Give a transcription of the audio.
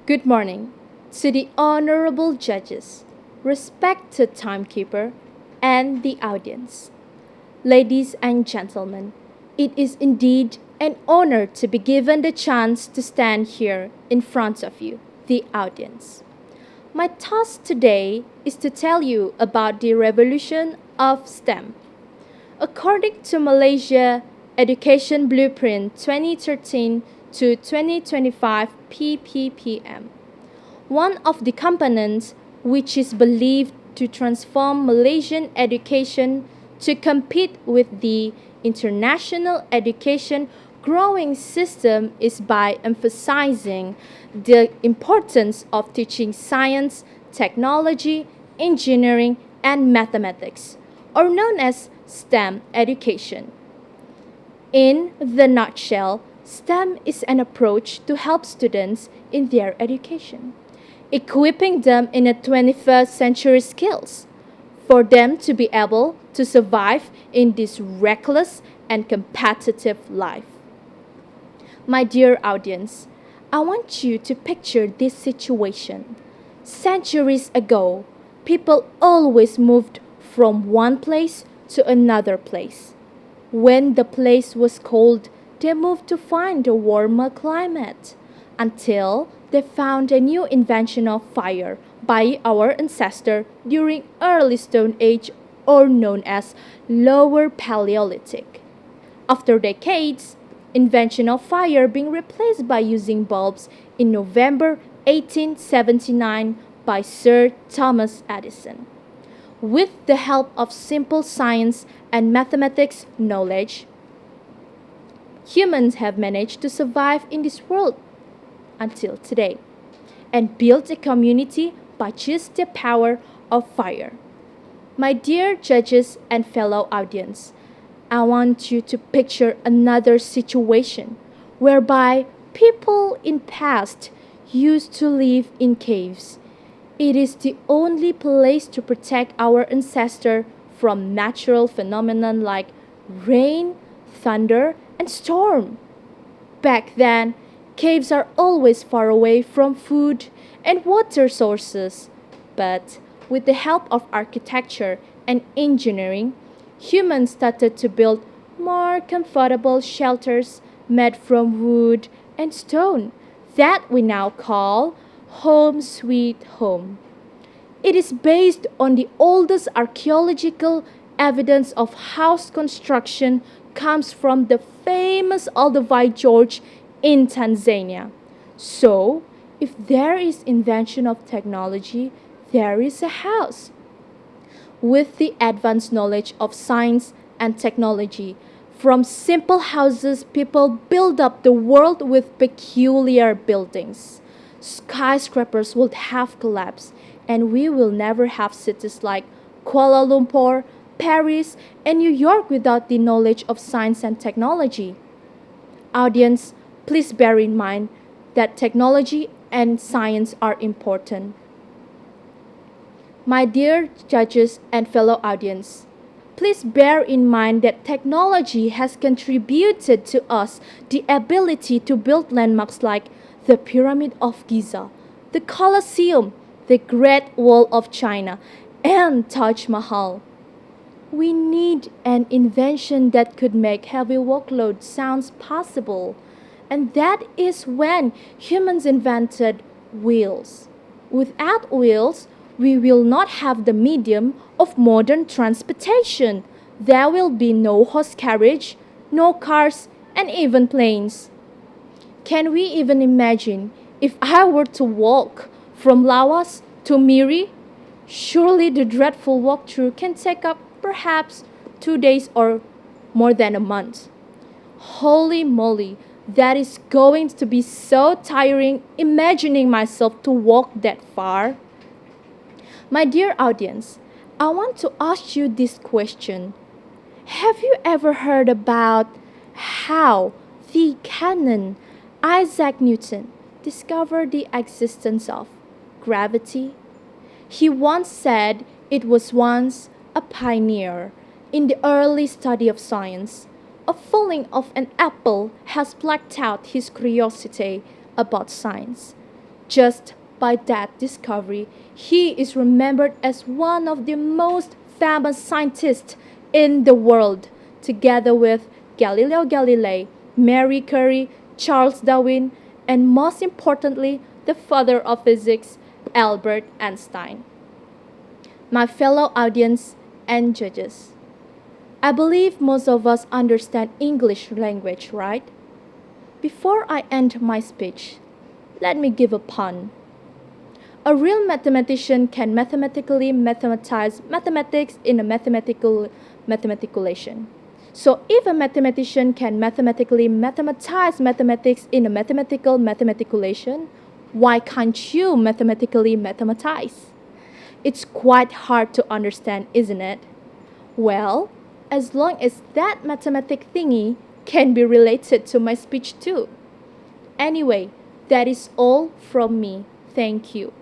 Good morning to the honorable judges, respected timekeeper, and the audience. Ladies and gentlemen, it is indeed an honor to be given the chance to stand here in front of you, the audience. My task today is to tell you about the revolution of STEM. According to Malaysia Education Blueprint 2013 to 2025 PPPM, one of the components which is believed to transform Malaysian education to compete with the international education growing system is by emphasizing the importance of teaching science, technology, engineering, and mathematics, or known as STEM education. In the nutshell, STEM is an approach to help students in their education, equipping them in a 21st century skills for them to be able to survive in this reckless and competitive life. My dear audience, I want you to picture this situation. Centuries ago, people always moved from one place to another place. When the place was cold, they moved to find a warmer climate until they found a new invention of fire by our ancestor during early Stone Age or known as Lower Paleolithic. After decades, invention of fire being replaced by using bulbs in November 1879 by Sir Thomas Edison. With the help of simple science and mathematics knowledge, humans have managed to survive in this world until today and built a community by just the power of fire. My dear judges and fellow audience, I want you to picture another situation whereby people in past used to live in caves. It is the only place to protect our ancestor from natural phenomena like rain, thunder, and storm. Back then, caves are always far away from food and water sources. But with the help of architecture and engineering, humans started to build more comfortable shelters made from wood and stone that we now call Home Sweet Home. It is based on the oldest archaeological evidence of house construction comes from the famous Olduvai Gorge in Tanzania. So, if there is invention of technology, there is a house. With the advanced knowledge of science and technology, from simple houses, people build up the world with peculiar buildings. Skyscrapers would have collapsed, and we will never have cities like Kuala Lumpur, Paris, and New York without the knowledge of science and technology. Audience, please bear in mind that technology and science are important. My dear judges and fellow audience, please bear in mind that technology has contributed to us the ability to build landmarks like the Pyramid of Giza, the Colosseum, the Great Wall of China, and Taj Mahal. We need an invention that could make heavy workload sounds possible. And that is when humans invented wheels. Without wheels, we will not have the medium of modern transportation. There will be no horse carriage, no cars, and even planes. Can we even imagine if I were to walk from Lawas to Miri? Surely the dreadful walkthrough can take up perhaps 2 days or more than a month. Holy moly, that is going to be so tiring imagining myself to walk that far. My dear audience, I want to ask you this question. Have you ever heard about how the canon Isaac Newton discovered the existence of gravity? He once said it was once a pioneer in the early study of science. A falling of an apple has plucked out his curiosity about science. Just by that discovery, he is remembered as one of the most famous scientists in the world, together with Galileo Galilei, Marie Curie, Charles Darwin, and most importantly, the father of physics, Albert Einstein. My fellow audience and judges, I believe most of us understand English language, right? Before I end my speech, let me give a pun. A real mathematician can mathematically mathematize mathematics in a mathematical mathematicalization. So if a mathematician can mathematically mathematize mathematics in a mathematical mathematicalization, why can't you mathematically mathematize? It's quite hard to understand, isn't it? Well, as long as that mathematic thingy can be related to my speech too. Anyway, that is all from me. Thank you.